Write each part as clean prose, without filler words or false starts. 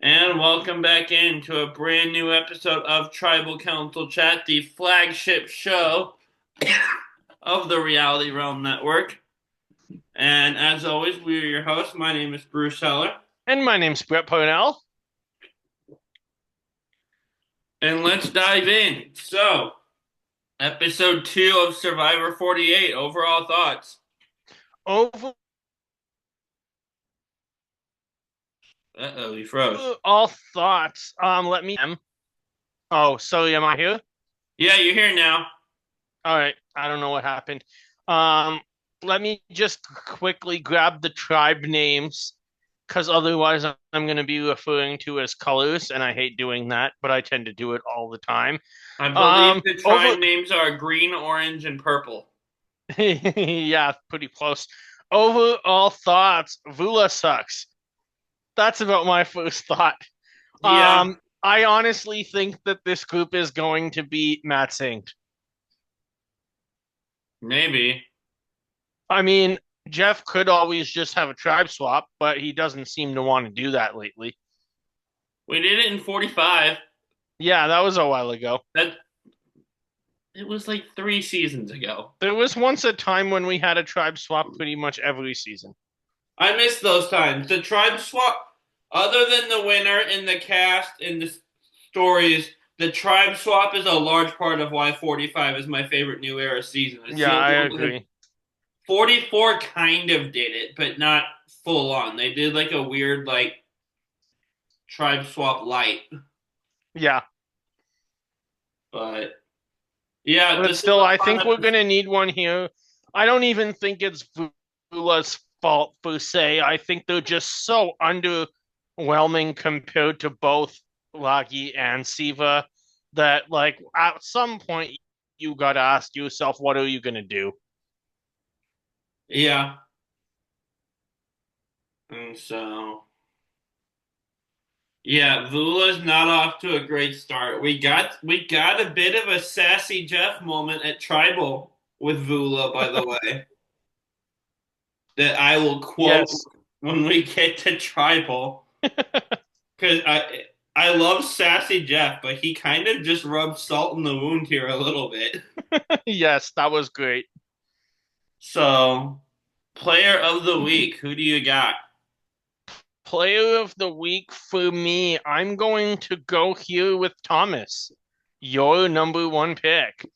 And welcome back into a brand new episode of Tribal Council Chat, the flagship show of the Reality Realm Network. And as always, we are your hosts. My name is Bruce Heller. And my name's Brett Parnell. And let's dive in. So, episode 2 of Survivor 48. Overall thoughts. Overall Uh-oh, he froze. thoughts. Let me. Oh, sorry, am I here? Yeah, you're here now. All right. I don't know what happened. Um, Let me just quickly grab the tribe names, because otherwise I'm going to be referring to as colors, and I hate doing that, but I tend to do it all the time. I believe the Over. tribe names are green, orange, and purple. Yeah, pretty close. Overall thoughts. Vula sucks. That's about my first thought. Yeah, I honestly think that this group is going to be Matt Synced. maybe. I mean, Jeff could always just have a tribe swap, but he doesn't seem to want to do that lately. We did it in 45. Yeah, that was a while ago. That It was like 3 seasons ago. There was once a time when we had a tribe swap pretty much every season. I miss those times. The tribe swap, other than the winner in the cast and the stories, the tribe swap is a large part of why 45 is my favorite New Era season. It's the Yeah, I only one that agree. 44 kind of did it, but not full on. They did like a weird like tribe swap light, Yeah, but yeah, but this is still, a I fun think we're going episode. to need one here. I don't even think it's Vula's fault per se. I think they're just so underwhelming compared to both Lagi and Civa that, like, at some point, you got to ask yourself, what are you going to do? Yeah, and so yeah, Vula's not off to a great start. We got a bit of a sassy Jeff moment at Tribal with Vula, by the way, that I will quote Yes. when we get to Tribal because I love sassy Jeff, but he kind of just rubs salt in the wound here a little bit. Yes, that was great. So, player of the week, who do you got? Player of the week for me, I'm going to go here with Thomas, your number one pick.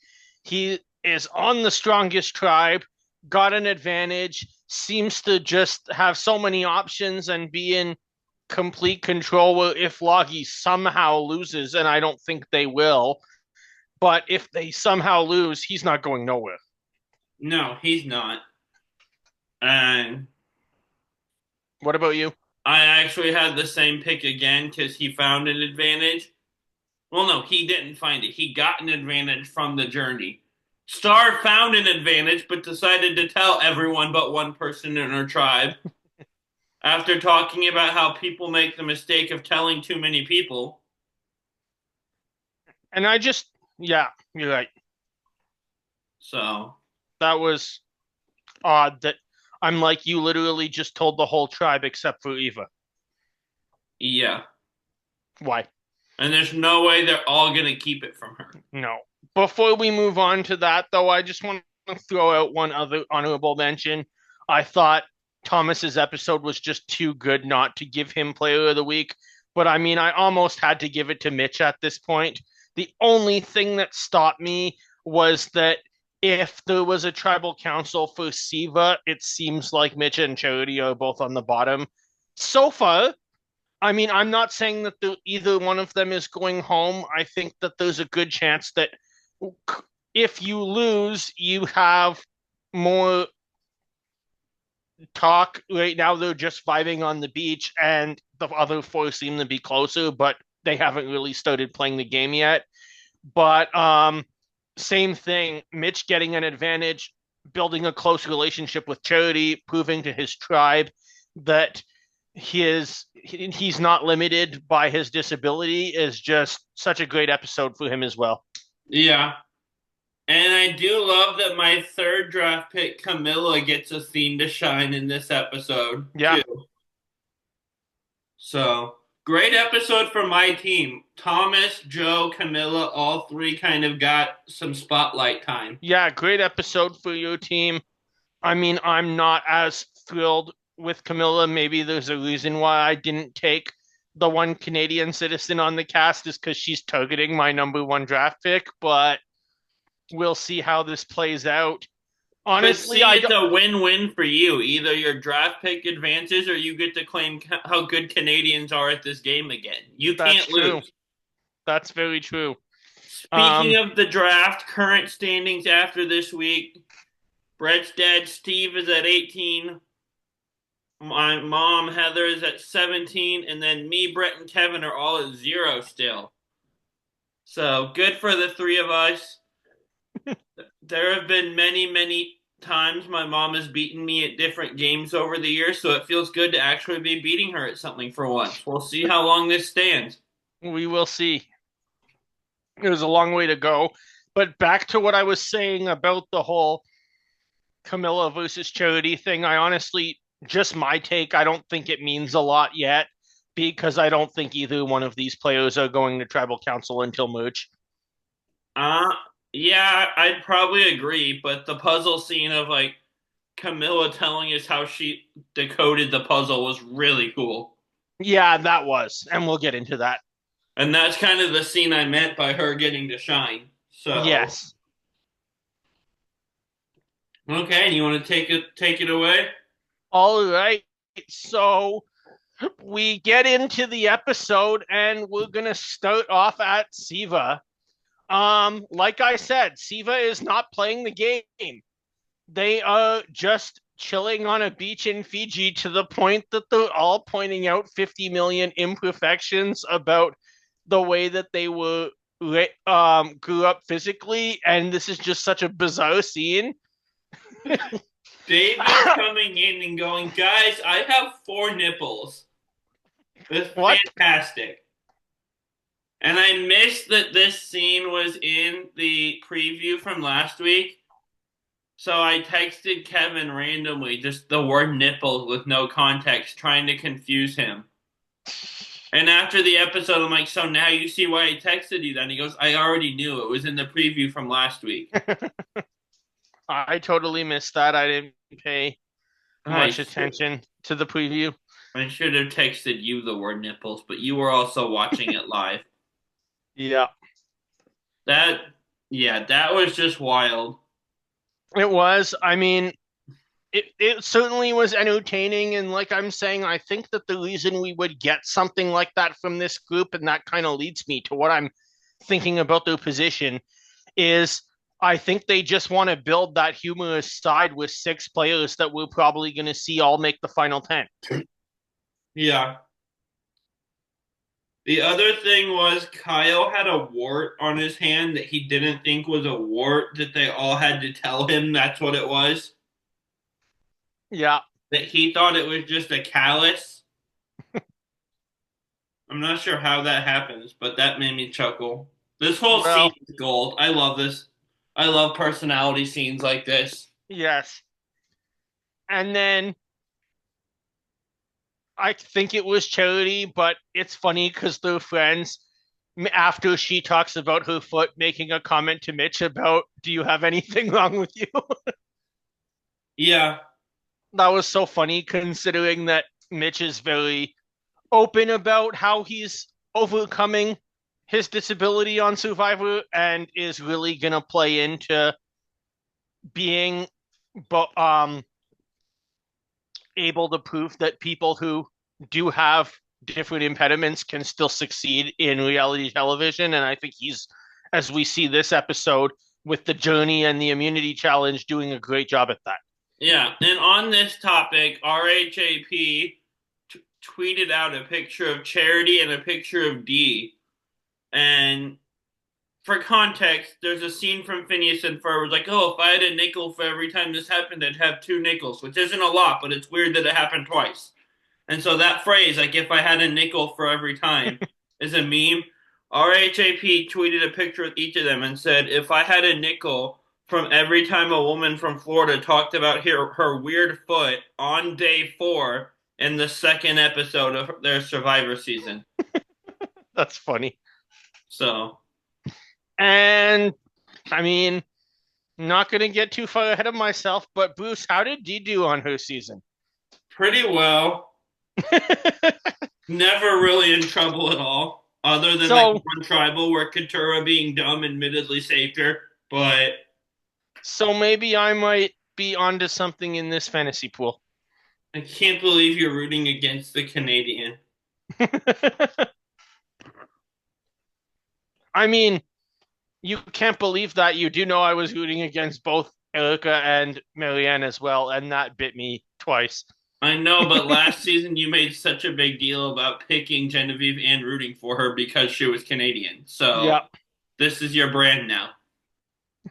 He is on the strongest tribe, got an advantage, seems to just have so many options and be in complete control if Logie somehow loses, and I don't think they will. But if they somehow lose, he's not going nowhere. No, he's not. And What about you? I actually had the same pick again because he found an advantage. Well, no, he didn't find it. He got an advantage from the journey. Star found an advantage, but decided to tell everyone but one person in her tribe. After talking about how people make the mistake of telling too many people. And I just, yeah, you're right. So, That was odd that I'm like, you literally just told the whole tribe except for Eva. yeah. Why? And there's no way they're all going to keep it from her. No. Before we move on to that, though, I just want to throw out one other honorable mention. I thought Thomas's episode was just too good not to give him Player of the Week, but I mean, I almost had to give it to Mitch at this point. The only thing that stopped me was that if there was a tribal council for Civa, it seems like Mitch and Charity are both on the bottom. So far, I mean, I'm not saying that either one of them is going home. I think that there's a good chance that if you lose, you have more talk. Right now, they're just vibing on the beach, and the other four seem to be closer, but they haven't really started playing the game yet. But same thing, Mitch getting an advantage, building a close relationship with Charity, proving to his tribe that he's not limited by his disability is just such a great episode for him as well. Yeah. And I do love that my third draft pick, Camilla, gets a scene to shine in this episode, Yeah, too. So, Great episode for my team. Thomas, Joe, Camilla, all three kind of got some spotlight time. Yeah, great episode for your team. I mean, I'm not as thrilled with Camilla. Maybe there's a reason why I didn't take the one Canadian citizen on the cast is because she's targeting my number one draft pick, but we'll see how this plays out. But Honestly, see, I it's don't. a win-win for you. Either your draft pick advances or you get to claim how good Canadians are at this game again. You That's can't true. lose. That's very true. Speaking Um, of the draft, current standings after this week, Brett's dad, Steve, is at 18. My mom, Heather, is at 17. And then me, Brett, and Kevin are all at 0 still. So good for the three of us. There have been many, many times my mom has beaten me at different games over the years, so it feels good to actually be beating her at something for once. We'll see how long this stands. we will see. There's a long way to go. But back to what I was saying about the whole Camilla versus Charity thing, I honestly, just my take, I don't think it means a lot yet because I don't think either one of these players are going to tribal council until March. Uh, yeah, I'd probably agree, but the puzzle scene of like Camilla telling us how she decoded the puzzle was really cool. Yeah, that was, and we'll get into that. And that's kind of the scene I meant by her getting to shine. So, Yes. okay, you want to take it away? All right. So we get into the episode and we're gonna start off at Civa. Like I said, Civa is not playing the game. They are just chilling on a beach in Fiji to the point that they're all pointing out 50 million imperfections about the way that they were grew up physically, and this is just such a bizarre scene. David coming in and going, guys, I have 4 nipples. It's What? fantastic. And I missed that this scene was in the preview from last week. So I texted Kevin randomly just the word nipple with no context, trying to confuse him. And after the episode, I'm like, so now you see why I texted you then? He goes, I already knew. It was in the preview from last week. I totally missed that. I didn't pay I much should, attention to the preview. I should have texted you the word nipples, but you were also watching it live. Yeah, That, yeah, that was just wild. it was. I mean, it certainly was entertaining. And like I'm saying, I think that the reason we would get something like that from this group, and that kind of leads me to what I'm thinking about their position, is I think they just want to build that humorous side with 6 players that we're probably going to see all make the final 10. Yeah. The other thing was Kyle had a wart on his hand that he didn't think was a wart, that they all had to tell him that's what it was. Yeah. That he thought it was just a callus. I'm not sure how that happens, but that made me chuckle. This whole scene Well, is gold. I love this. I love personality scenes like this. yes. And then I think it was Charity, but it's funny because they're friends. After she talks about her foot, making a comment to Mitch about, do you have anything wrong with you? Yeah. That was so funny considering that Mitch is very open about how he's overcoming his disability on Survivor and is really going to play into being able to prove that people who do have different impediments can still succeed in reality television. And I think he's, as we see this episode with the journey and the immunity challenge, doing a great job at that. Yeah. And on this topic, RHAP tweeted out a picture of Charity and a picture of Dee. And for context, there's a scene from Phineas and Ferb. It was like, oh, if I had a nickel for every time this happened, I'd have 2 nickels, which isn't a lot, but it's weird that it happened twice. And so that phrase, like, if I had a nickel for every time, is a meme. RHAP tweeted a picture with each of them and said, if I had a nickel from every time a woman from Florida talked about her weird foot on day 4 in the second episode of their Survivor season. That's funny. So And I mean, not going to get too far ahead of myself, but Bruce, how did Dee do on her season? pretty well. Never really in trouble at all, other than like so, one tribal where Katura being dumb admittedly saved her. But so maybe I might be onto something in this fantasy pool. I can't believe you're rooting against the Canadian. I mean, you can't believe that. You do know I was rooting against both Erica and Marianne as well, and that bit me twice. I know, but last season you made such a big deal about picking Genevieve and rooting for her because she was Canadian. So Yeah, this is your brand now. I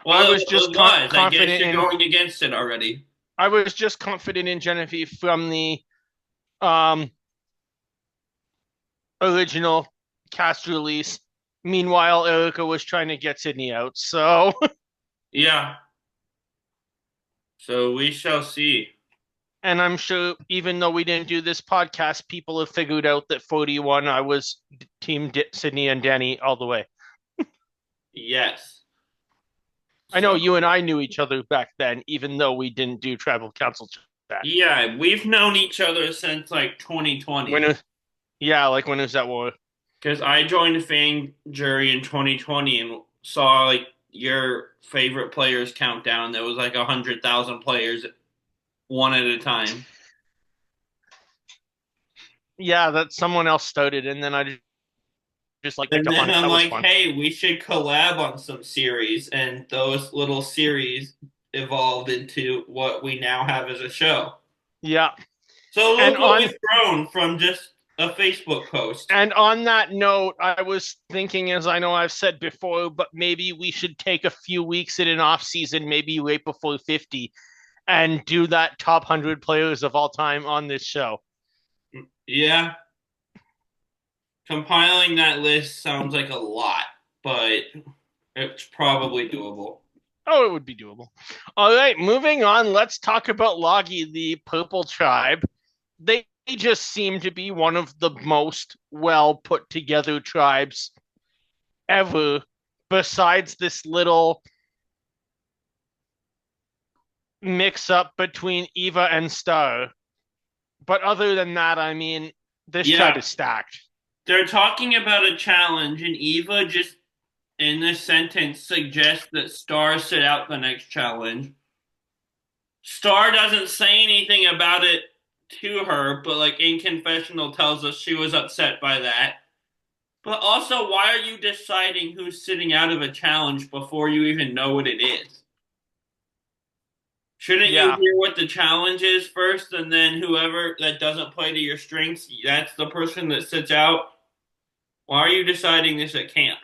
Well, was just it was. I guess confident you're in. going against it already. I was just confident in Genevieve from the um original cast release. Meanwhile, Erica was trying to get Sydney out. So, Yeah. So we shall see. and I'm sure even though we didn't do this podcast, people have figured out that 41, I was team Sydney and Danny all the way. Yes. I know So you and I knew each other back then, even though we didn't do tribal council chat. yeah, we've known each other since like When 2020. it, yeah, like when was that war? Because I joined Fang Jury in 2020 and saw like your favorite players countdown. There was like 100,000 players one at a time. Yeah, that someone else started, and then I just like picked And up then on it. I'm That was like, fun. hey, we should collab on some series. And those little series evolved into what we now have as a show. Yeah, So and look what on we've grown from just a Facebook post. And on that note, I was thinking, as I know I've said before, but maybe we should take a few weeks in an off season, maybe right before 50, and do that top 100 players of all time on this show. Yeah, compiling that list sounds like a lot, but it's probably doable. Oh, it would be doable. All right, moving on. Let's talk about Logi, the Purple Tribe. They just seem to be one of the most well put together tribes ever, besides this little mix up between Eva and Star. But other than that, I mean, this tribe Yeah, is stacked. they're talking about a challenge, and Eva just in this sentence suggests that Star sit out the next challenge. Star doesn't say anything about it to her, but like in confessional tells us she was upset by that. But also, why are you deciding who's sitting out of a challenge before you even know what it is? Shouldn't you Yeah. hear what the challenge is first, and then whoever that doesn't play to your strengths, that's the person that sits out? Why are you deciding this at camp?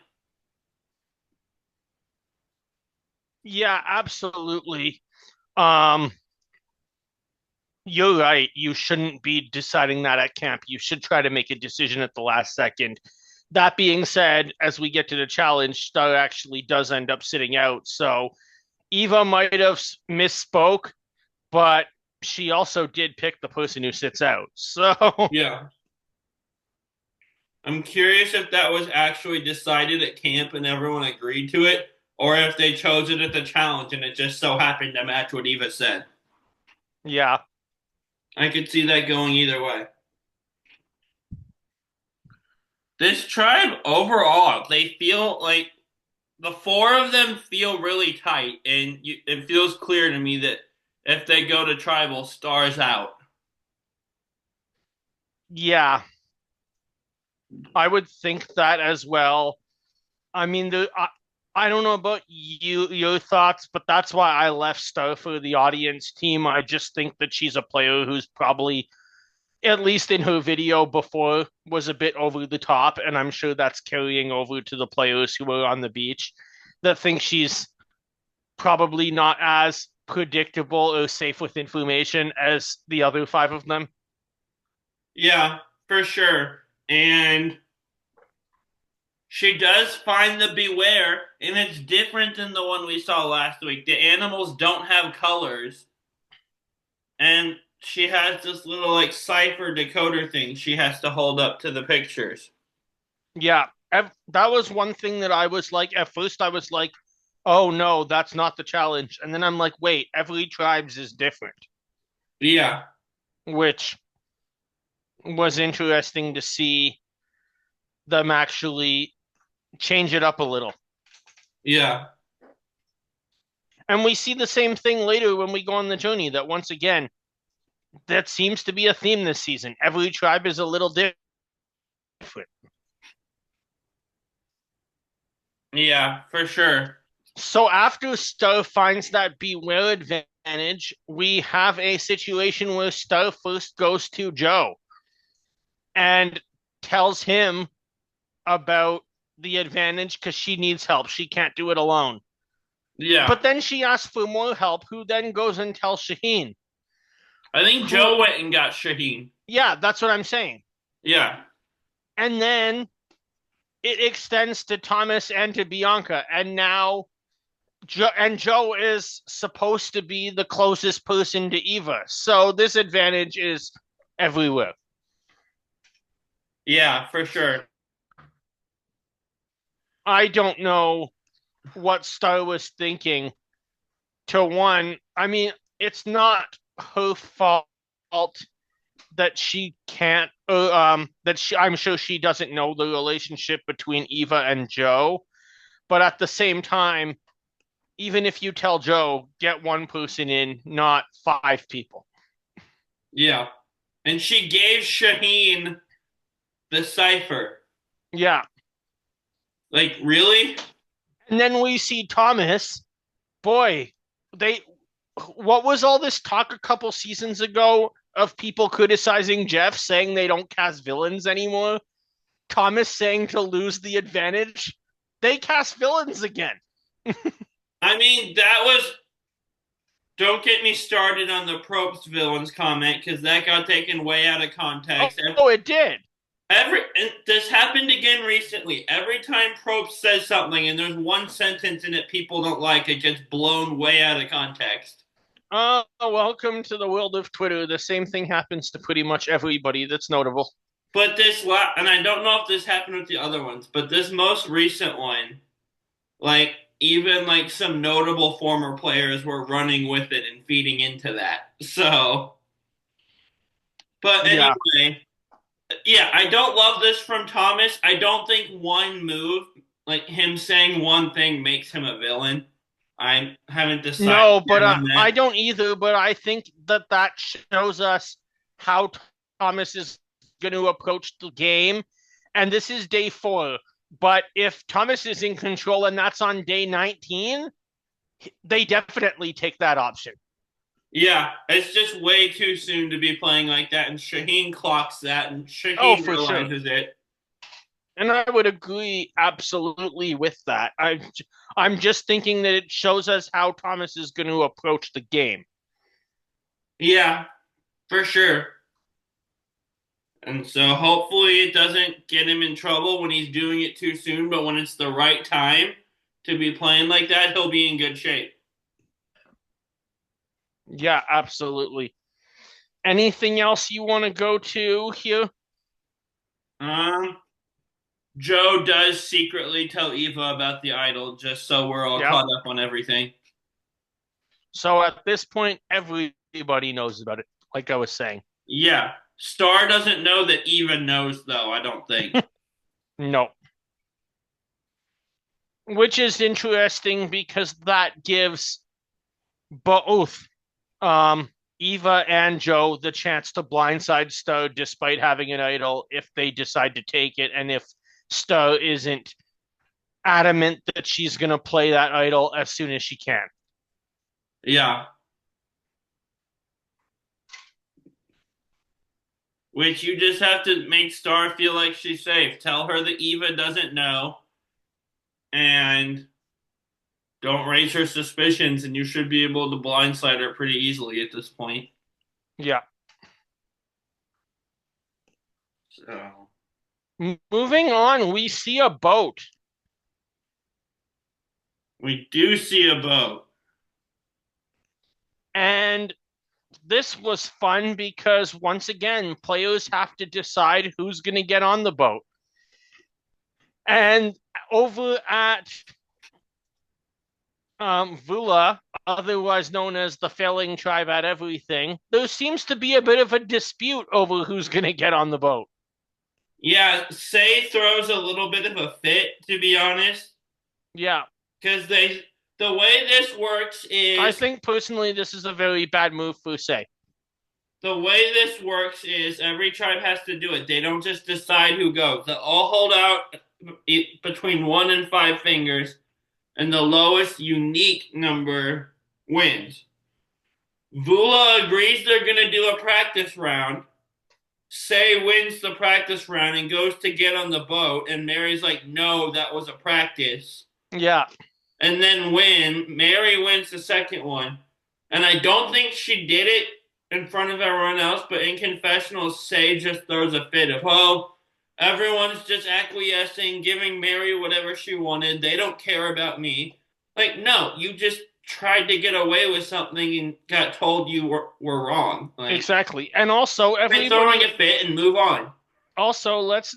Yeah, absolutely. Um, you're right. You shouldn't be deciding that at camp. You should try to make a decision at the last second. That being said, as we get to the challenge, Star actually does end up sitting out. So Eva might have misspoke, but she also did pick the person who sits out. So Yeah. I'm curious if that was actually decided at camp and everyone agreed to it, or if they chose it at the challenge and it just so happened to match what Eva said. yeah. I could see that going either way. This tribe overall, they feel like the four of them feel really tight, and it feels clear to me that if they go to tribal, Stars out. Yeah. I would think that as well. I mean, I don't know about your thoughts, but that's why I left Star for the audience team. I just think that she's a player who's probably, at least in her video before, was a bit over the top, and I'm sure that's carrying over to the players who were on the beach that think she's probably not as predictable or safe with information as the other five of them. Yeah, for sure. And she does find the beware, and it's different than the one we saw last week. The animals don't have colors, and she has this little like cipher decoder thing she has to hold up to the pictures. Yeah, that was one thing that I was like, at first I was like, oh no, that's not the challenge. And then I'm like, wait, every tribes is different, Yeah, which was interesting to see them actually change it up a little. yeah, And we see the same thing later when we go on the journey that once again, that seems to be a theme this season. Every tribe is a little different. yeah, for sure. So after Star finds that beware advantage, we have a situation where Star first goes to Joe and tells him about the advantage because she needs help. She can't do it alone. Yeah, But then she asks for more help, who then goes and tells Shaheen, I think who, Joe went and got Shaheen. yeah, that's what I'm saying. Yeah, And then it extends to Thomas and to Bianca. And now Joe is supposed to be the closest person to Eva. So this advantage is everywhere. yeah, for sure. I don't know what Star was thinking. To one, I mean, it's not her fault that she can't. I'm sure she doesn't know the relationship between Eva and Joe. But at the same time, even if you tell Joe, get one person in, not five people. Yeah, and she gave Shaheen the cipher. Yeah. Like, really? And then we see Thomas. Boy, they what was all this talk a couple seasons ago of people criticizing Jeff saying they don't cast villains anymore? Thomas saying to lose the advantage. They cast villains again. I mean, that was. Don't get me started on the Probst villains comment because that got taken way out of Oh, context. oh, it did. This happened again recently. Every time Probst says something and there's one sentence in it people don't like, it gets blown way out of context. Welcome to the world of Twitter. The same thing happens to pretty much everybody that's notable. But and I don't know if this happened with the other ones, but this most recent one, like even like some notable former players were running with it and feeding into that. So, but Yeah. anyway, yeah, I don't love this from Thomas. I don't think one move, like him saying one thing, makes him a villain. I haven't decided No, but yet on I that. don't either. But I think that shows us how Thomas is going to approach the game. And this is day 4. But if Thomas is in control and that's on day 19, they definitely take that option. Yeah, it's just way too soon to be playing like that, and Shaheen clocks that, and Oh, Shaheen for sure. realizes it. And I would agree absolutely with that. I'm just thinking that it shows us how Thomas is going to approach the game. Yeah, for sure. And so hopefully it doesn't get him in trouble when he's doing it too soon, but when it's the right time to be playing like that, he'll be in good shape. Yeah, absolutely. Anything else you want to go to here? Um, Joe does secretly tell Eva about the idol just so we're all Yep. caught up on everything. So at this point, everybody knows about it, like I was saying. Yeah. Star doesn't know that Eva knows, though, I don't think. No. Which is interesting because that gives both Eva and Joe the chance to blindside Star despite having an idol if they decide to take it, and if Star isn't adamant that she's going to play that idol as soon as she can. Yeah. Which you just have to make Star feel like she's safe. Tell her that Eva doesn't know and don't raise her suspicions, and you should be able to blindside her pretty easily at this point. Yeah. So, Moving on, we see a boat. we do see a boat. And this was fun because once again, players have to decide who's going to get on the boat. And over at Vula, otherwise known as the failing tribe at everything, there seems to be a bit of a dispute over who's going to get on the boat. Yeah, Say throws a little bit of a fit, to be honest, Yeah, because the way this works I is think personally this is a very bad move for Say. the way this works is every tribe has to do it. They don't just decide who goes. They all hold out between 1 and 5 fingers, and the lowest unique number wins. Vula agrees they're going to do a practice round. Say wins the practice round and goes to get on the boat, and Mary's like, no, that was a practice. Yeah, And then Mary wins the second one. And I don't think she did it in front of everyone else, but in confessionals, Say just throws a fit of, oh, everyone's just acquiescing, giving Mary whatever she wanted. They don't care about me. Like, no, you just tried to get away with something and got told you were wrong. Like, exactly. And also, throwing everybody, a fit and move on. also, let's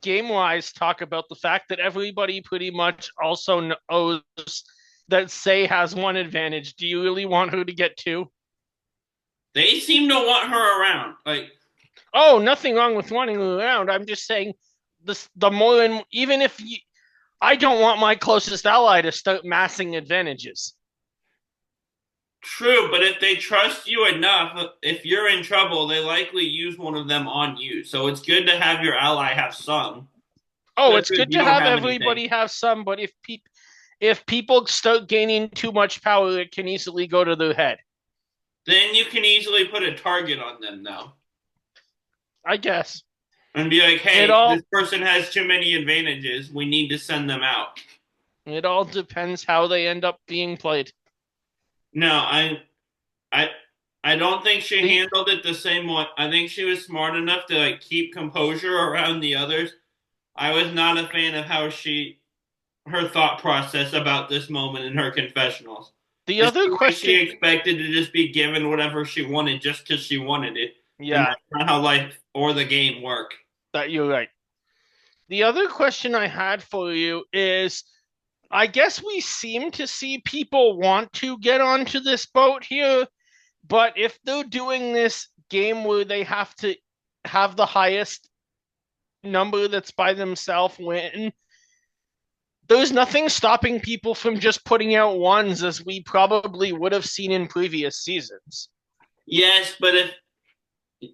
game wise talk about the fact that everybody pretty much also knows that Say has one advantage. Do you really want her to get two? They seem to want her around. Like, Oh, nothing wrong with wanting her around. I'm just saying this the more and even if you, I don't want my closest ally to start massing advantages. true, but if they trust you enough, if you're in trouble, they likely use one of them on you. So it's good to have your ally have some, Oh, it's especially if good you to don't have have anything. everybody have some, but if people start gaining too much power, it can easily go to their head. Then you can easily put a target on them, though, I guess. and be like, It hey, all this person has too many advantages. We need to send them out. it all depends how they end up being played. No, I, I don't think she The handled it the same way. I think she was smart enough to like keep composure around the others. I was not a fan of how her thought process about this moment in her confessionals. the It other seemed like she question, expected to just be given whatever she wanted just because she wanted it, and yeah, that's not how life or the game work. that you're right. The other question I had for you is I guess we seem to see people want to get onto this boat here, but if they're doing this game where they have to have the highest number that's by themselves win, there's nothing stopping people from just putting out ones as we probably would have seen in previous seasons. Yes, but if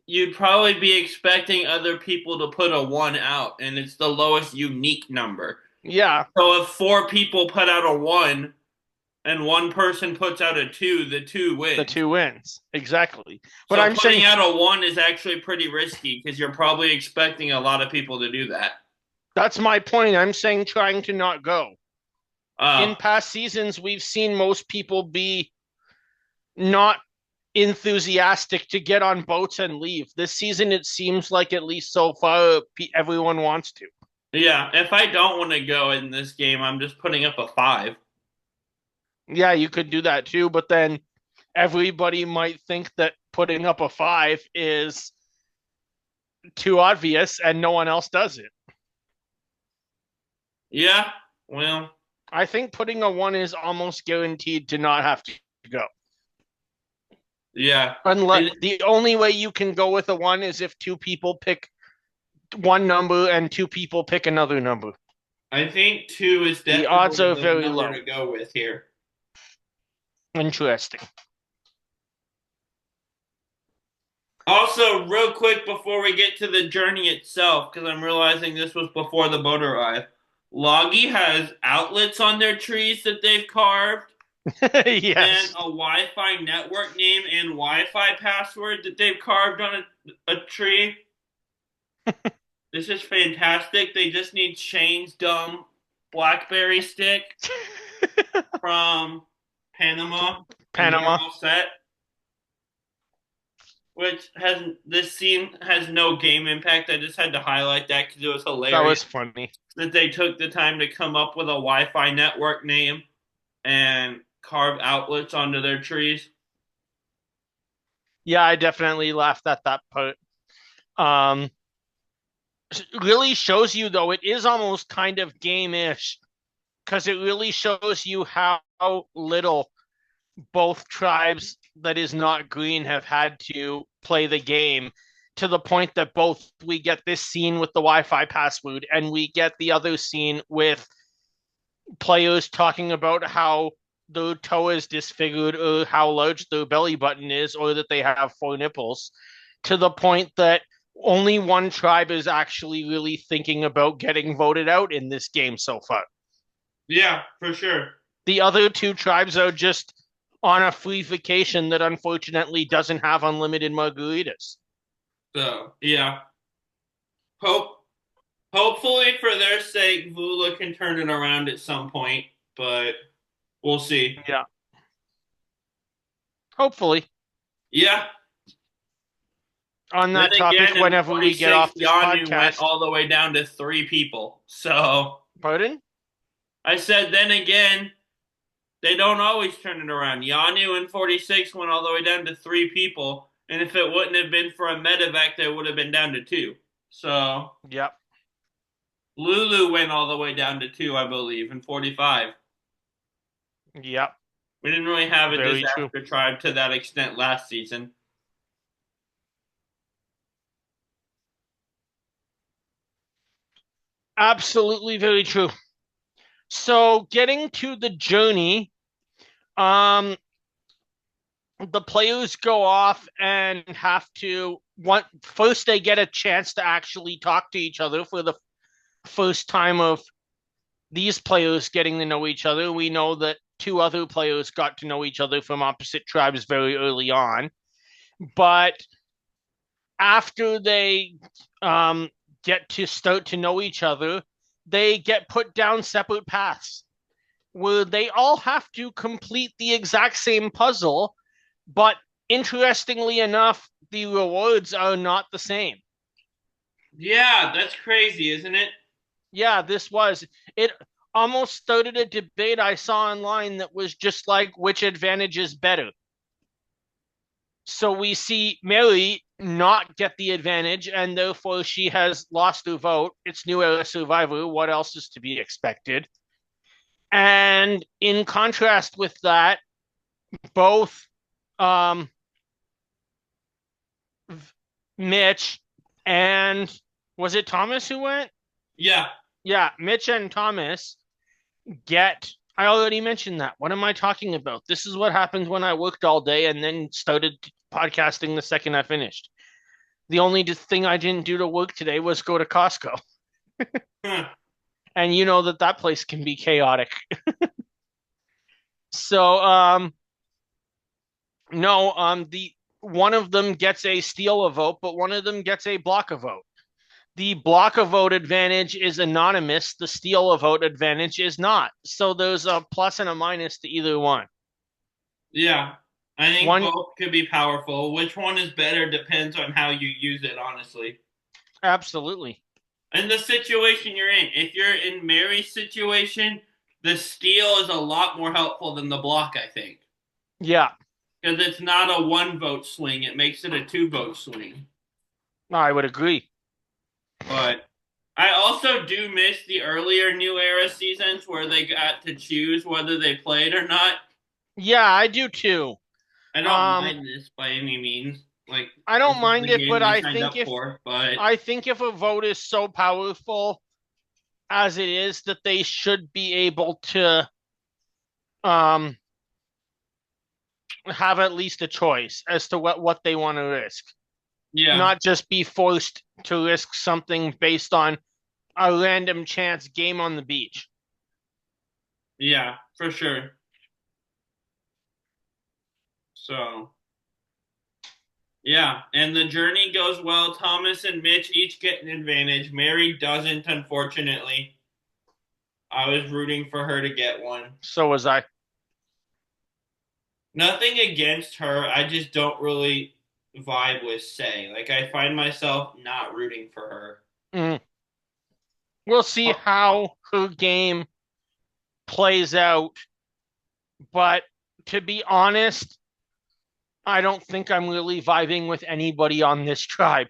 you'd probably be expecting other people to put a 1 out, and it's the lowest unique number. Yeah, So if 4 people put out a 1 and one person puts out a 2, the 2 the wins. two wins. Exactly. But So I'm putting saying out a 1 is actually pretty risky because you're probably expecting a lot of people to do that. that's my point. I'm saying trying to not go. Uh, In past seasons, we've seen most people be not enthusiastic to get on boats and leave. This season, it seems like, at least so far, everyone wants to. yeah, if I don't want to go in this game, I'm just putting up a 5. Yeah, you could do that too, but then everybody might think that putting up a five is too obvious and no one else does it. Yeah, well, I think putting a one is almost guaranteed to not have to go. yeah. Unless It, the only way you can go with a one is if two people pick one number and two people pick another number. I think 2 is The odds definitely are the very number low. to go with here. Interesting. Also, real quick before we get to the journey itself, because I'm realizing this was before the boat arrived, Logie has outlets on their trees that they've carved, and Yes. a Wi-Fi network name and Wi-Fi password that they've carved on a tree. This is fantastic. They just need Shane's dumb BlackBerry stick from Panama, and they're Panama. all set. Which has this scene has no game impact. I just had to highlight that because it was That hilarious was funny. that they took the time to come up with a Wi-Fi network name and carve outlets onto their trees. Yeah, I definitely laughed at that part. Um, really shows you, though, it is almost kind of game-ish because it really shows you how little both tribes that is not green have had to play the game, to the point that both we get this scene with the Wi-Fi password and we get the other scene with players talking about how their toe is disfigured or how large their belly button is or that they have four nipples, to the point that only one tribe is actually really thinking about getting voted out in this game so far. Yeah, for sure. The other two tribes are just on a free vacation that unfortunately doesn't have unlimited margaritas. So yeah, hope hopefully for their sake, Vula can turn it around at some point, but we'll see. Yeah, hopefully. Yeah. On Then that topic, again, in whenever we get 46, off this Yanu went podcast, all the way down to 3 people. So pardon? I said, then again, they don't always turn it around. Yanu in 46 went all the way down to 3 people, and if it wouldn't have been for a medevac, they would have been down to two. So Yep. Lulu went all the way down to two, I believe, in 45. Yep. We didn't really have a Very true. disaster tribe to that extent last season. Absolutely very true. So getting to the journey, um, the players go off and have to first they get a chance to actually talk to each other for the first time of these players getting to know each other. We know that two other players got to know each other from opposite tribes very early on, but after they get to start to know each other, they get put down separate paths where they all have to complete the exact same puzzle, but interestingly enough, the rewards are not the same. Yeah, that's crazy, isn't it? Yeah, it almost started a debate I saw online that was just like which advantage is better. So we see Mary not get the advantage, and therefore she has lost her vote. It's New Era Survivor. What else is to be expected? And in contrast with that, both um, Mitch and was it Thomas who went? Yeah. Yeah, Mitch and Thomas get. I already mentioned that. What am I talking about? This is what happens when I worked all day and then started podcasting the second I finished. The only thing I didn't do to work today was go to Costco. Huh. And you know that place can be chaotic. So, no, the one of them gets a steal a vote, but one of them gets a block a vote. The block a vote advantage is anonymous. The steal a vote advantage is not. So there's a plus and a minus to either one. Yeah. I think One, both could be powerful. Which one is better depends on how you use it, honestly. absolutely. And the situation you're in. If you're in Mary's situation, the steal is a lot more helpful than the block, I think. Yeah, Because it's not a 1 vote swing, it makes it a 2 vote swing. I would agree. But I also do miss the earlier New Era seasons where they got to choose whether they played or not. Yeah, I do too. I don't mind this by any means. Like I this don't is mind the it, game but we signed up for. But I think if a vote is so powerful as it is, that they should be able to um have at least a choice as to what they want to risk. yeah, Not just be forced to risk something based on a random chance game on the beach. yeah, for sure. So yeah, and the journey goes well. Thomas and Mitch each get an advantage. Mary doesn't, unfortunately. I was rooting for her to get one. So was I. Nothing against her. I just don't really vibe with Say. Like I find myself not rooting for her. Mm. We'll see how her game plays out. But to be honest, I don't think I'm really vibing with anybody on this tribe.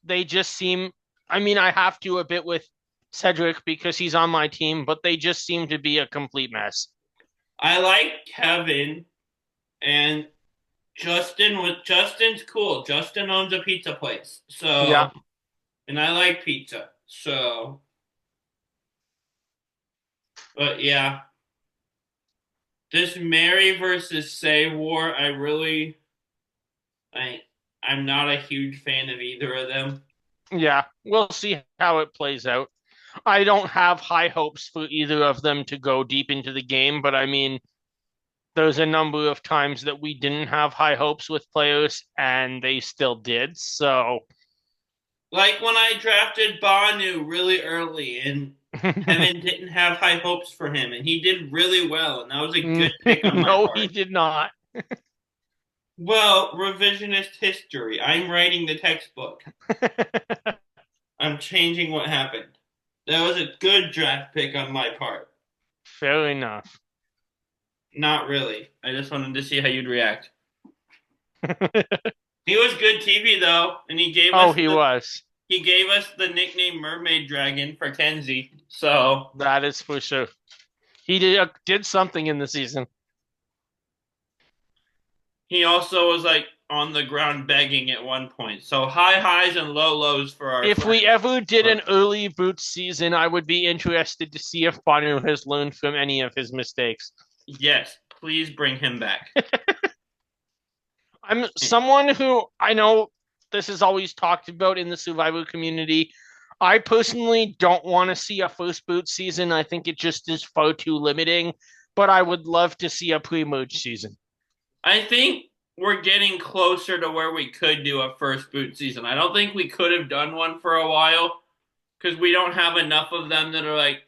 They just seem I mean, I have to a bit with Cedric because he's on my team, but they just seem to be a complete mess. I like Kevin and Justin's cool. Justin owns a pizza place. Yeah. So, and I like pizza. So, but yeah, this Mary versus Say war, I I'm not a huge fan of either of them. Yeah. We'll see how it plays out. I don't have high hopes for either of them to go deep into the game, but I mean, there's a number of times that we didn't have high hopes with players and they still did. So, Like when I drafted Banu really early and Kevin didn't have high hopes for him and he did really well and that was a good pick on my no, he part. did not. Well, revisionist history. I'm writing the textbook. I'm changing what happened. That was a good draft pick on my part. Fair enough. Not really. I just wanted to see how you'd react. He was good TV though, and Oh, he was. he gave us the nickname Mermaid Dragon for Kenzie. So That is for sure. He did something in the season. he also was like on the ground begging at one point. So high highs and low lows for our If friend. we ever did an early boot season, I would be interested to see if Banu has learned from any of his mistakes. Yes, please bring him back. I'm someone who I know this is always talked about in the Survivor community. I personally don't want to see a first boot season. I think it just is far too limiting, but I would love to see a pre-merge season. I think we're getting closer to where we could do a first boot season. I don't think we could have done one for a while because we don't have enough of them that are like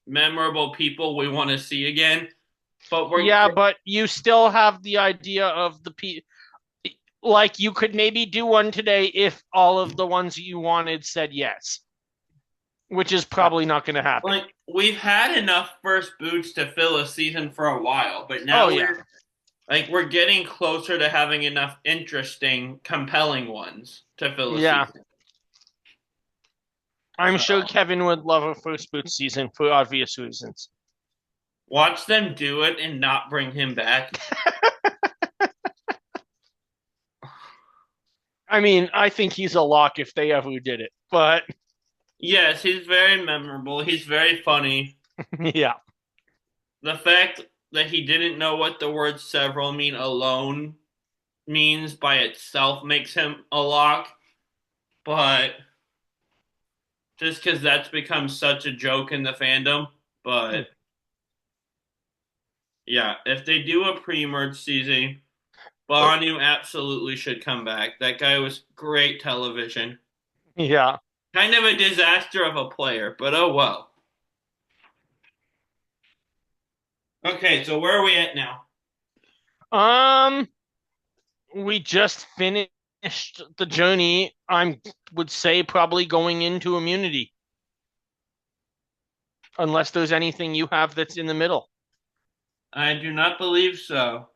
memorable people we want to see again. But but you still have the idea of like you could maybe do one today if all of the ones you wanted said yes, which is probably not going to happen. like we've had enough first boots to fill a season for a while, but now we're getting closer to having enough interesting, compelling ones to fill a season. I'm sure Kevin would love a first boot season for obvious reasons. Watch them do it and not bring him back. I mean, I think he's a lock if they ever did it, but yes, he's very memorable. He's very funny. yeah. The fact that he didn't know what the word several mean alone means by itself makes him a lock, but just because that's become such a joke in the fandom. But yeah, if they do a pre-merge season, Banu absolutely should come back. That guy was great television. Yeah. Kind of a disaster of a player, but oh well. Okay, so where are we at now? We just finished the journey. I would say probably going into immunity, unless there's anything you have that's in the middle. I do not believe so.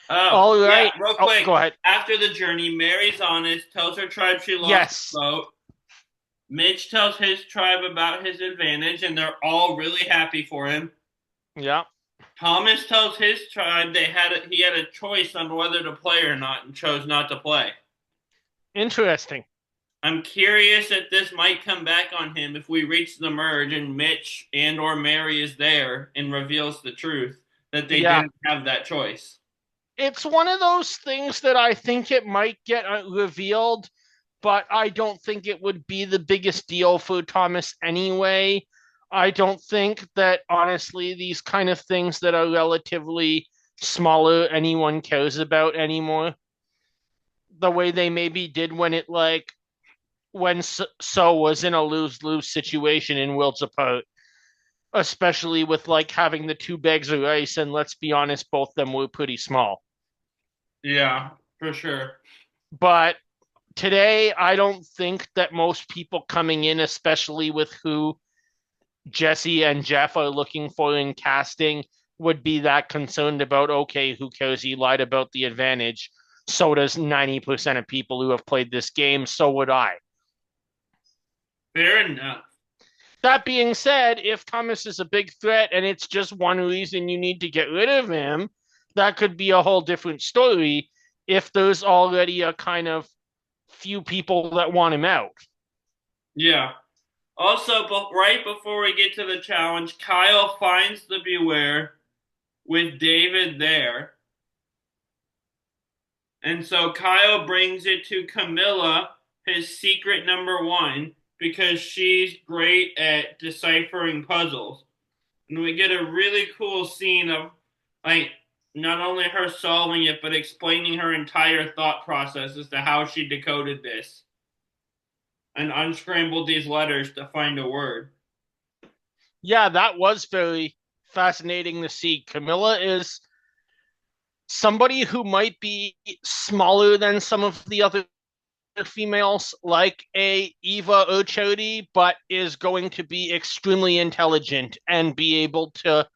Oh, all right. Yeah, real quick. Go ahead. After the journey, Mary's honest, tells her tribe she lost the vote. Mitch tells his tribe about his advantage, and they're all really happy for him. Yeah. Thomas tells his tribe he had a choice on whether to play or not, and chose not to play. Interesting. I'm curious if this might come back on him if we reach the merge and Mitch and or Mary is there and reveals the truth that they didn't have that choice. It's one of those things that I think it might get revealed, but I don't think it would be the biggest deal for Thomas anyway. I don't think that, honestly, these kind of things that are relatively smaller anyone cares about anymore. The way they maybe did when So was in a lose-lose situation in Worlds Apart, especially with having the two bags of rice, and let's be honest, both of them were pretty small. Yeah, for sure. But today, I don't think that most people coming in, especially with who Jesse and Jeff are looking for in casting, would be that concerned about, okay, who cares? He lied about the advantage. So does 90% of people who have played this game. So would I. Fair enough. That being said, if Thomas is a big threat and it's just one reason you need to get rid of him, that could be a whole different story if there's already a kind of few people that want him out. Yeah. Also, but right before we get to the challenge, Kyle finds the Beware with David there. And so Kyle brings it to Camilla, his secret number one, because she's great at deciphering puzzles. And we get a really cool scene of, like, not only her solving it, but explaining her entire thought process as to how she decoded this and unscrambled these letters to find a word. Yeah, that was very fascinating to see. Camilla is somebody who might be smaller than some of the other females, like a Eva or Charity, but is going to be extremely intelligent and be able to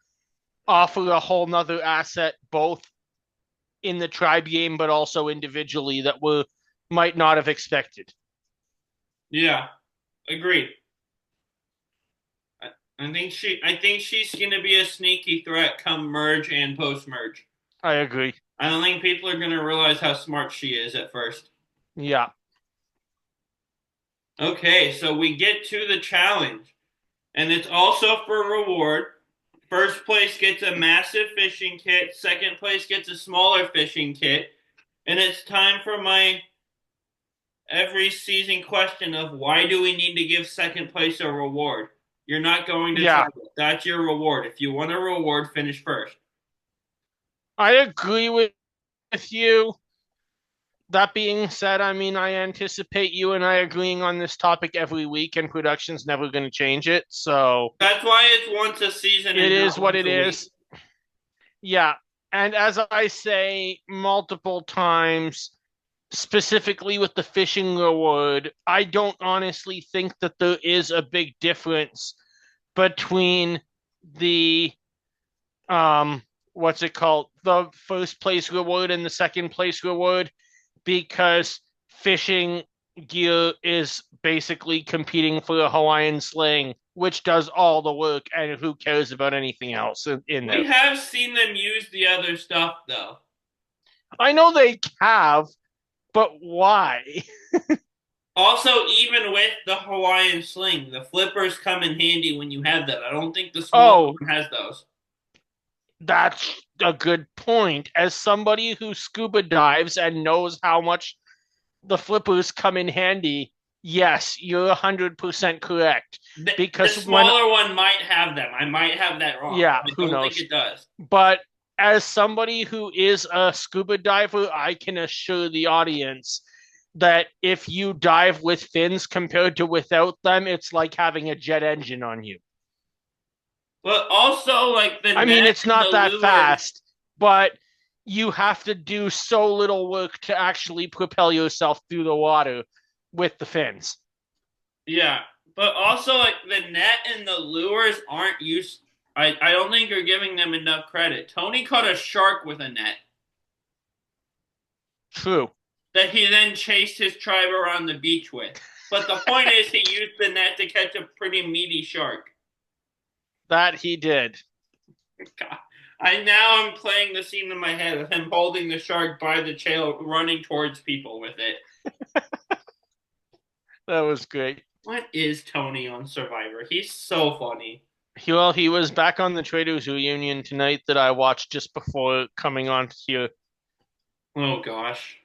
offer a whole nother asset both in the tribe game but also individually that we might not have expected. Yeah, agreed. I think she's gonna be a sneaky threat come merge and post merge. I agree. I don't think people are gonna realize how smart she is at first. Yeah. Okay, so we get to the challenge, and it's also for reward. First place gets a massive fishing kit, second place gets a smaller fishing kit, and it's time for my every season question of why do we need to give second place a reward? You're not going to Yeah. travel. That's your reward. If you want a reward, finish first. I agree with you. That being said, I mean, I anticipate you and I agreeing on this topic every week, and production's never going to change it. So That's why it's once a season it and is not what once it a week. is. Yeah. And as I say multiple times, specifically with the fishing reward, I don't honestly think that there is a big difference between the what's it called? The first place reward and the second place reward because fishing gear is basically competing for a Hawaiian sling, which does all the work, and who cares about anything else in We there? have seen them use the other stuff though. I know they have, but why? Also, even with the Hawaiian sling, the flippers come in handy when you have that. I don't think the smaller Oh, one has those. that's a good point. As somebody who scuba dives and knows how much the flippers come in handy, yes, you're 100% correct. The Because when, smaller one might have them. I might have that wrong. yeah, I who don't think knows? it does. But as somebody who is a scuba diver, I can assure the audience that if you dive with fins compared to without them, it's like having a jet engine on you. But also, like the I mean, net it's and the not that lures. fast, but you have to do so little work to actually propel yourself through the water with the fins. Yeah, but also like the net and the lures aren't used. I don't think you're giving them enough credit. Tony caught a shark with a net True. that he then chased his tribe around the beach with. But the point is, he used the net to catch a pretty meaty shark. That he did. God. I'm playing the scene in my head of him holding the shark by the tail, running towards people with it. That was great. What is Tony on Survivor? He's so funny. He was back on the Traders Reunion tonight that I watched just before coming on here. Oh gosh.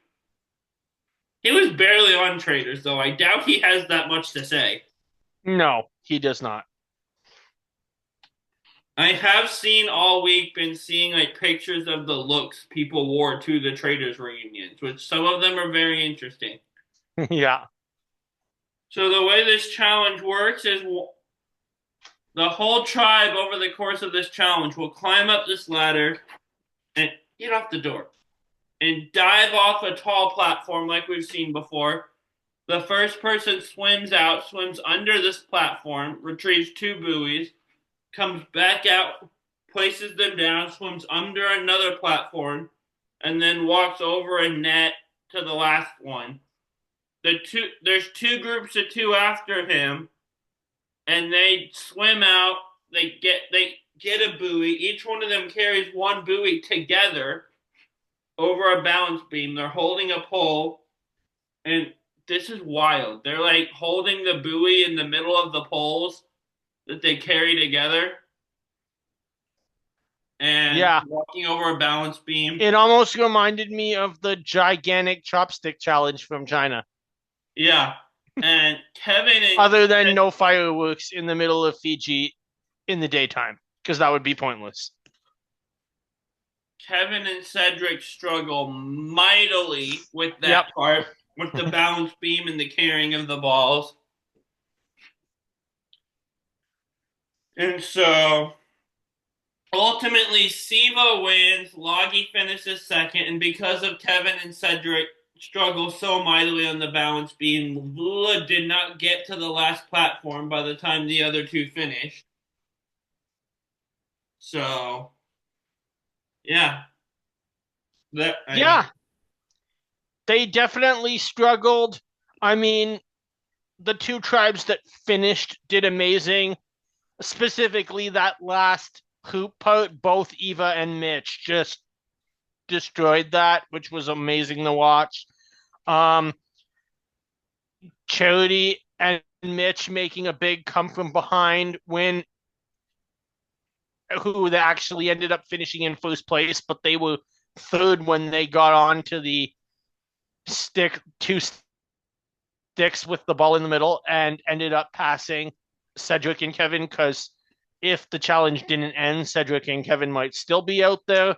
He was barely on Traders, though. I doubt he has that much to say. No, he does not. I have seen all week been seeing like pictures of the looks people wore to the Traders reunions, which some of them are very interesting. Yeah. So the way this challenge works is the whole tribe over the course of this challenge will climb up this ladder and get off the door and dive off a tall platform like we've seen before. The first person swims out, swims under this platform, retrieves two buoys, comes back out, places them down, swims under another platform, and then walks over a net to the last one. There's two groups of two after him, and they swim out. They get a buoy. Each one of them carries one buoy together over a balance beam. They're holding a pole, and this is wild. They're like holding the buoy in the middle of the poles that they carry together and Yeah. walking over a balance beam. It almost reminded me of the gigantic chopstick challenge from China. Yeah. And Other than no fireworks in the middle of Fiji in the daytime, because that would be pointless. Kevin and Cedric struggle mightily with Yep. that part, with the balance beam and the carrying of the balls. And so ultimately, Civa wins. Logie finishes second, and because of Kevin and Cedric struggle so mightily on the balance beam, Vula did not get to the last platform by the time the other two finished. So, yeah, Yeah, they definitely struggled. I mean, the two tribes that finished did amazing. Specifically, that last hoop part, both Eva and Mitch just destroyed that, which was amazing to watch. Um, Charity and Mitch making a big come from behind win, who they actually ended up finishing in first place, but they were third when they got on to the two sticks with the ball in the middle and ended up passing Cedric and Kevin, because if the challenge didn't end, Cedric and Kevin might still be out there.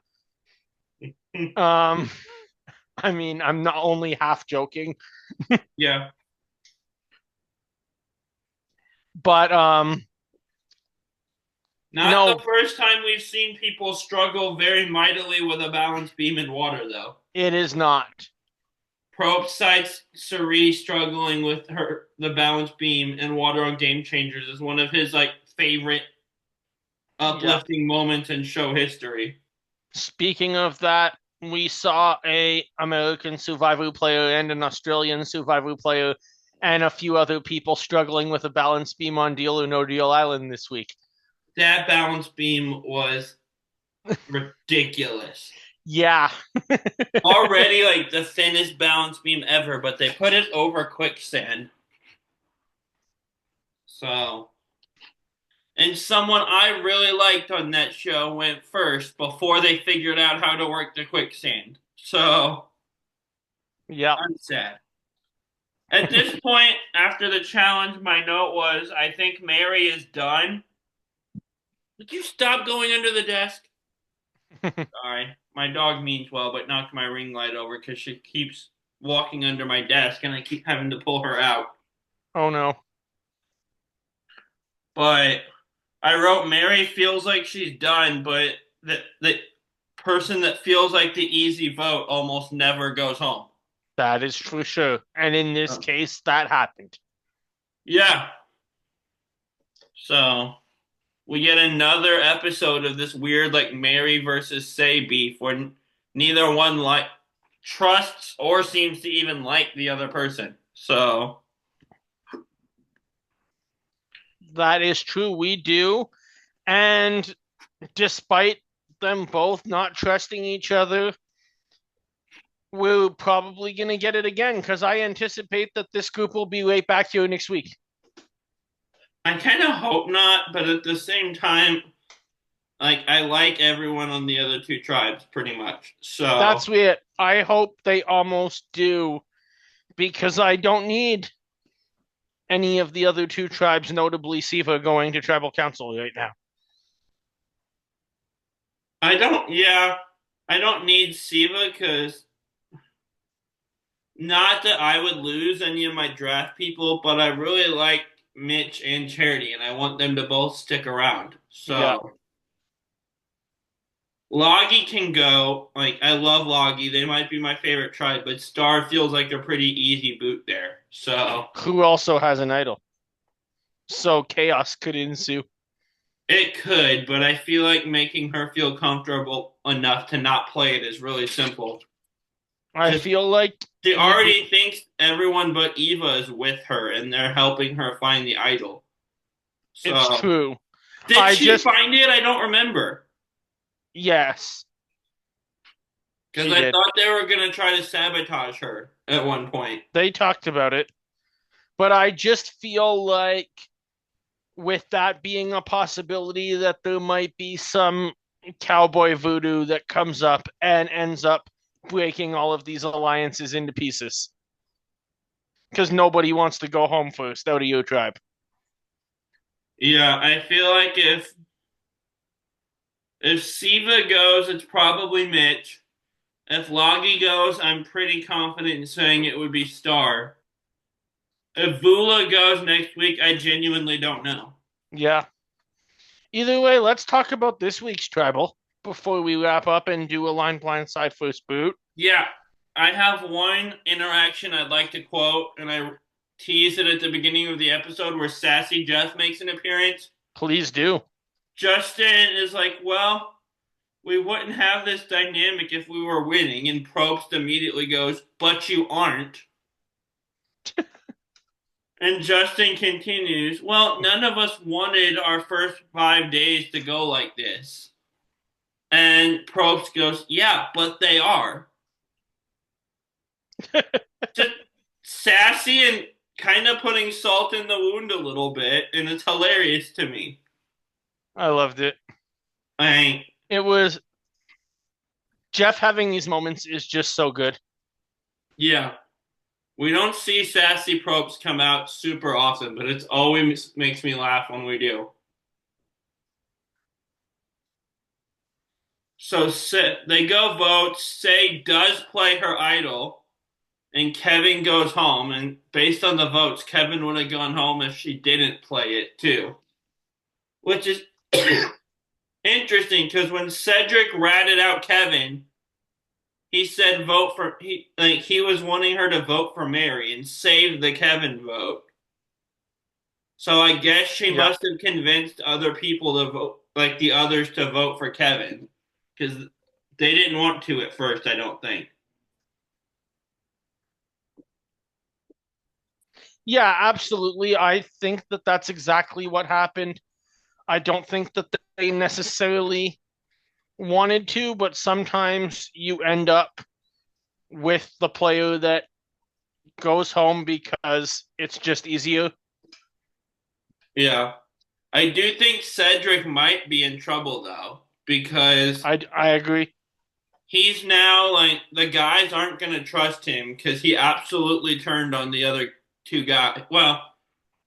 Um, I mean, I'm not only half joking, yeah. but Not the no, first time we've seen people struggle very mightily with a balance beam in water, though. it is not. Probe cites Suri struggling with the balance beam and water on Game Changers as one of his like favorite Yeah. uplifting moments in show history. Speaking of that, we saw a American Survivor player and an Australian Survivor player and a few other people struggling with a balance beam on Deal or No Deal Island this week. That balance beam was ridiculous. Yeah. Already like the thinnest balance beam ever, but they put it over quicksand. So, and someone I really liked on that show went first before they figured out how to work the quicksand. So, Yeah. I'm sad. At this point, after the challenge, my note was I think Mary is done. Would you stop going under the desk? Sorry. My dog means well, but knocked my ring light over because she keeps walking under my desk and I keep having to pull her out. Oh no. But I wrote Mary feels like she's done, but the person that feels like the easy vote almost never goes home. That is for sure. And in this case, that happened. Yeah. So we get another episode of this weird like Mary versus Say beef where neither one like trusts or seems to even like the other person. So That is true. We do. And despite them both not trusting each other, we're probably going to get it again, because I anticipate that this group will be right back here next week. I kind of hope not, but at the same time, like I like everyone on the other two tribes pretty much. So That's it. I hope they almost do, because I don't need any of the other two tribes, notably Civa, going to tribal council right now. yeah, I don't need Civa because not that I would lose any of my draft people, but I really like Mitch and Charity, and I want them to both stick around. Yeah. So Logie can go. Like I love Logie; they might be my favorite tribe, but Star feels like a pretty easy boot there. So Who also has an idol. So chaos could ensue. it could, but I feel like making her feel comfortable enough to not play it is really simple. I feel like She already thinks everyone but Eva is with her, and they're helping her find the idol. It's So, true. did I she just, find it? I don't remember. yes, Because she I did. thought they were going to try to sabotage her at one point. They talked about it. But I just feel like with that being a possibility that there might be some cowboy voodoo that comes up and ends up breaking all of these alliances into pieces. Because nobody wants to go home first out of your tribe. Yeah, I feel like if Civa goes, it's probably Mitch. If Loggy goes, I'm pretty confident in saying it would be Star. If Vula goes next week, I genuinely don't know. Yeah. Either way, let's talk about this week's tribal before we wrap up and do a line blindside first boot. Yeah, I have one interaction I'd like to quote, and I teased it at the beginning of the episode where Sassy Jeff makes an appearance. Please do. Justin is like, well, we wouldn't have this dynamic if we were winning. And Probst immediately goes, but you aren't. And Justin continues, well, none of us wanted our first 5 days to go like this. And Probst goes, yeah, but they are. Just sassy and kind of putting salt in the wound a little bit. And it's hilarious to me. I loved it. I, It was Jeff having these moments is just so good. yeah. We don't see sassy Probst come out super often, but it's always makes me laugh when we do. So they go vote. Say does play her idol, and Kevin goes home. And based on the votes, Kevin would have gone home if she didn't play it too, which is interesting because when Cedric ratted out Kevin, he said vote for he was wanting her to vote for Mary and save the Kevin vote. So I guess she Yeah. must have convinced other people to vote, like the others, to vote for Kevin because they didn't want to at first. I don't think. Yeah, absolutely. I think that that's exactly what happened. I don't think that they necessarily wanted to, but sometimes you end up with the player that goes home because it's just easier. Yeah, I do think Cedric might be in trouble though because I agree. he's now like the guys aren't going to trust him because he absolutely turned on the other two guys. Well,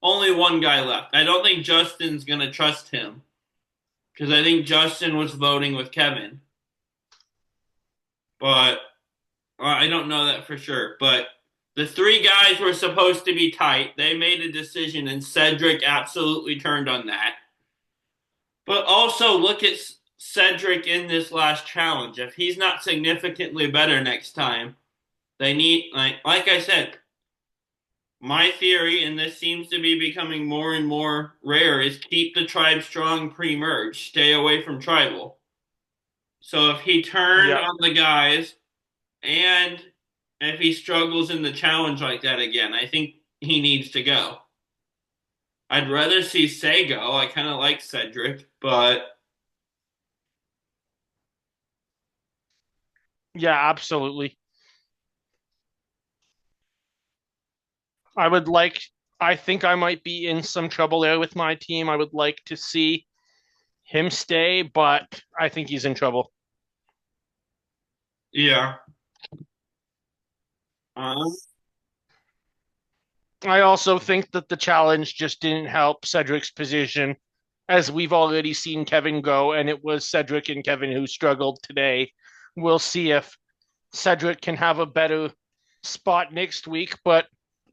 only one guy left. I don't think Justin's going to trust him because I think Justin was voting with Kevin, but I don't know that for sure. But the three guys were supposed to be tight. They made a decision, and Cedric absolutely turned on that. But also look at Cedric in this last challenge. If he's not significantly better next time, they need like I said, my theory, and this seems to be becoming more and more rare, is keep the tribe strong pre-merge. Stay away from tribal. So if he turned Yeah. on the guys and if he struggles in the challenge like that again, I think he needs to go. I'd rather see Say go. I kind of like Cedric, but Yeah, absolutely. I would like I think I might be in some trouble there with my team. I would like to see him stay, but I think he's in trouble. yeah. Um, I also think that the challenge just didn't help Cedric's position, as we've already seen Kevin go, and it was Cedric and Kevin who struggled today. We'll see if Cedric can have a better spot next week. But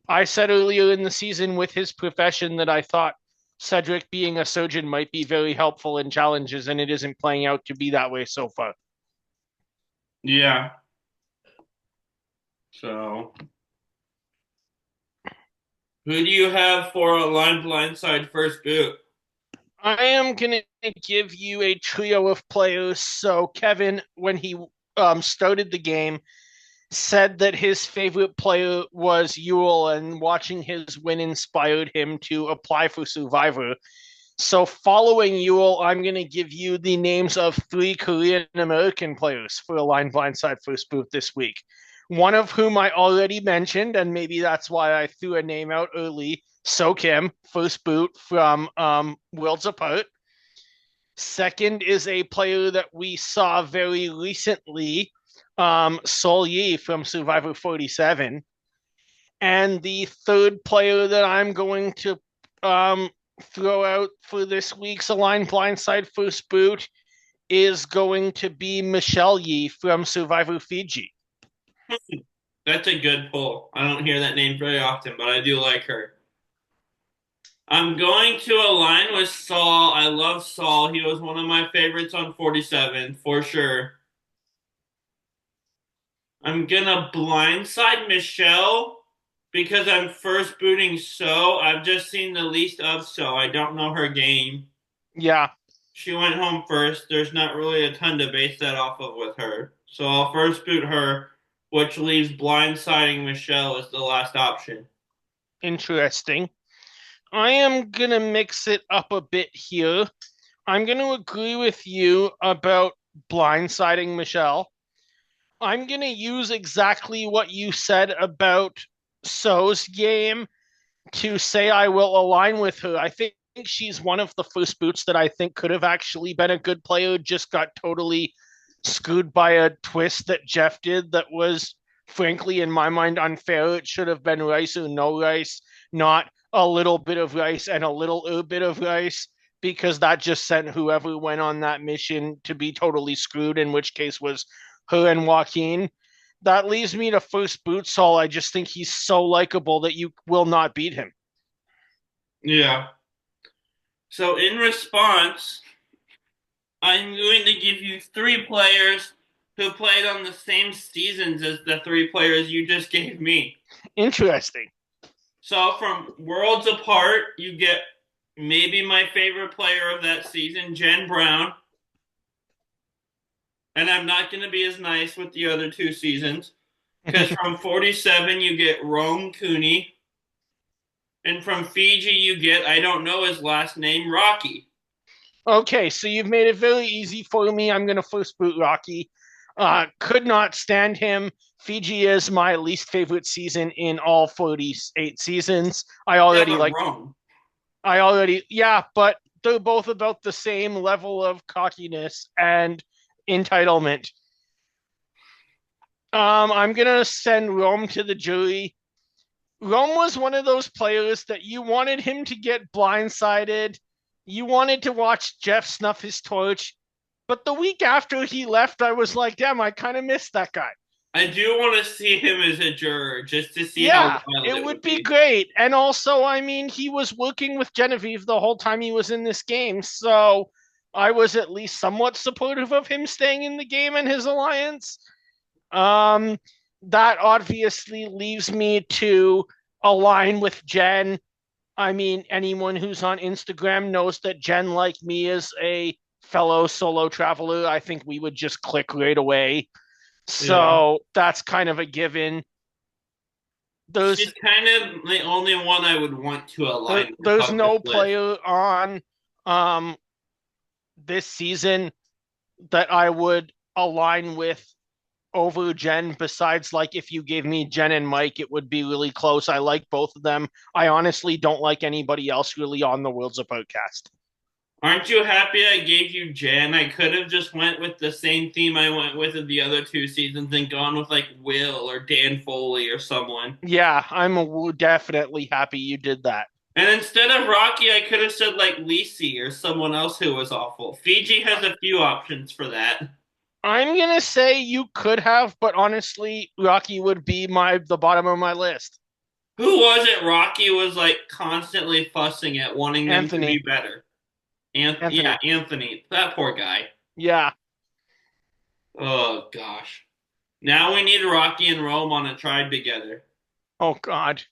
I said earlier in the season with his profession that I thought Cedric being a surgeon might be very helpful in challenges, and it isn't playing out to be that way so far. yeah. So, who do you have for a line blindside first boot? I am going to give you a trio of players. So, Kevin, when he started the game, said that his favorite player was Yule, and watching his win inspired him to apply for Survivor. So following Yule, I'm going to give you the names of three Korean American players for Align Blindside First Boot this week. One of whom I already mentioned, and maybe that's why I threw a name out early. So Kim, first boot from Worlds Apart. Second is a player that we saw very recently, Sol Yi from Survivor 47. And the third player that I'm going to um, throw out for this week's Align Blindside First Boot is going to be Michelle Yi from Survivor Fiji. That's a good pull. I don't hear that name very often, but I do like her. I'm going to align with Saul. I love Saul. He was one of my favorites on 47 for sure. I'm gonna blindside Michelle because I'm first booting So. I've just seen the least of So. I don't know her game. Yeah, She went home first. There's not really a ton to base that off of with her. So I'll first boot her, which leaves blindsiding Michelle as the last option. interesting. I am going to mix it up a bit here. I'm going to agree with you about blindsiding Michelle. I'm going to use exactly what you said about So's game to say I will align with her. I think she's one of the first boots that I think could have actually been a good player, just got totally screwed by a twist that Jeff did that was, frankly, in my mind, unfair. It should have been rice or no rice, not a little bit of rice and a little bit of rice, because that just sent whoever went on that mission to be totally screwed, in which case was her and Joaquin. That leaves me to first boot Saul. I just think he's so likable that you will not beat him. Yeah. So in response, I'm going to give you three players who played on the same seasons as the three players you just gave me. Interesting. So from Worlds Apart, you get maybe my favorite player of that season, Jen Brown. And I'm not going to be as nice with the other two seasons because from 47, you get Rome Cooney. And from Fiji, you get, I don't know his last name, Rocky. Okay, so you've made it very easy for me. I'm going to first boot Rocky. Could not stand him. Fiji is my least favorite season in all 48 seasons. Yeah, but Rome. Yeah, but they're both about the same level of cockiness and entitlement. I'm going to send Rome to the jury. Rome was one of those players that you wanted him to get blindsided. You wanted to watch Jeff snuff his torch. But the week after he left, I was like, damn, I kind of missed that guy. I do want to see him as a juror just to see how Yeah, wild it it would would be be. great. And also, I mean, he was working with Genevieve the whole time he was in this game. So I was at least somewhat supportive of him staying in the game and his alliance. Um, that obviously leaves me to align with Jen. I mean, anyone who's on Instagram knows that Jen, like me, is a fellow solo traveler. I think we would just click right away. Yeah. So that's kind of a given. She's There's kind of the only one I would want to align with there's on this no list. player on um this season that I would align with over Jen besides like if you gave me Jen and Mike, it would be really close. I like both of them. I honestly don't like anybody else really on the Worlds of Podcast. Aren't you happy I gave you Jen? I could have just went with the same theme I went with in the other two seasons and gone with like Will or Dan Foley or someone. Yeah, I'm definitely happy you did that. And instead of Rocky, I could have said like Lisi or someone else who was awful. Fiji has a few options for that. I'm gonna say you could have, but honestly, Rocky would be the bottom of my list. Who was it Rocky was like constantly fussing at wanting them to be Anthony. better? Yeah, Anthony. Anthony. That poor guy. Yeah. Oh gosh. Now we need Rocky and Rome on a tribe together. Oh God.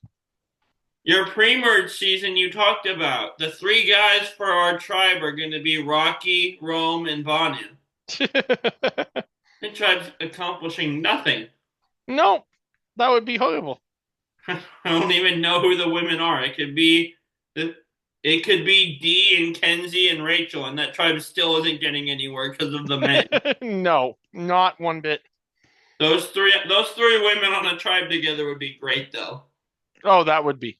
Your pre-merge season you talked about. The three guys for our tribe are going to be Rocky, Rome, and Vanya. The tribe's accomplishing nothing. No, that would be horrible. I don't even know who the women are. It could be the It could be Dee and Kenzie and Rachel, and that tribe still isn't getting anywhere because of the men. No, not one bit. Those three women on a tribe together would be great, though. Oh, that would be.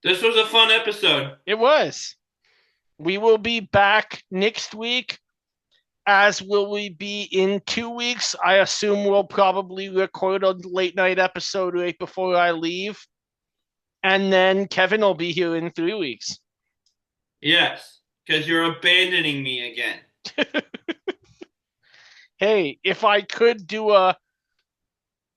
This was a fun episode. It was. We will be back next week. As will we be in 2 weeks? I assume we'll probably record a late night episode right before I leave. And then Kevin will be here in 3 weeks. Yes, because you're abandoning me again. Hey, if I could do a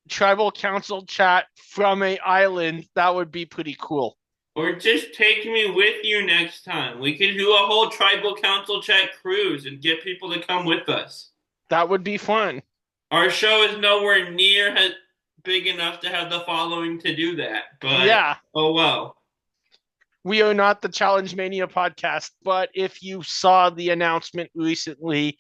tribal council chat from a island, that would be pretty cool. Or just take me with you next time. We could do a whole tribal council chat cruise and get people to come with us. That would be fun. Our show is nowhere near big enough to have the following to do that, but Yeah, oh well. we are not the Challenge Mania podcast, but if you saw the announcement recently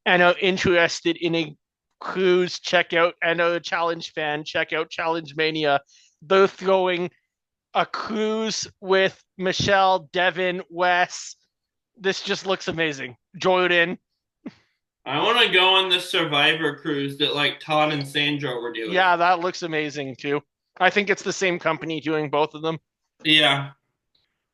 and are interested in a cruise, check out, and are a Challenge fan, check out Challenge Mania. They're throwing a cruise with Michelle, Devin, Wes. This just looks amazing. Jordan. I want to go on the Survivor cruise that like Todd and Sandra were doing. Yeah, that looks amazing too. I think it's the same company doing both of them. Yeah.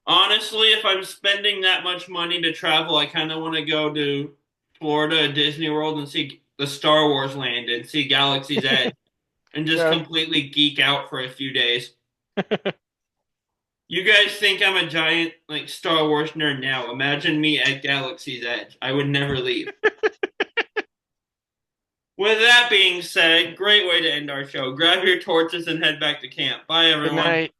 Honestly, if I'm spending that much money to travel, I kind of want to go to Florida, Disney World, and see the Star Wars land and see Galaxy's Edge and just Yeah. completely geek out for a few days. You guys think I'm a giant like Star Wars nerd now. Imagine me at Galaxy's Edge. I would never leave. With that being said, great way to end our show. Grab your torches and head back to camp. Bye, Good everyone. night.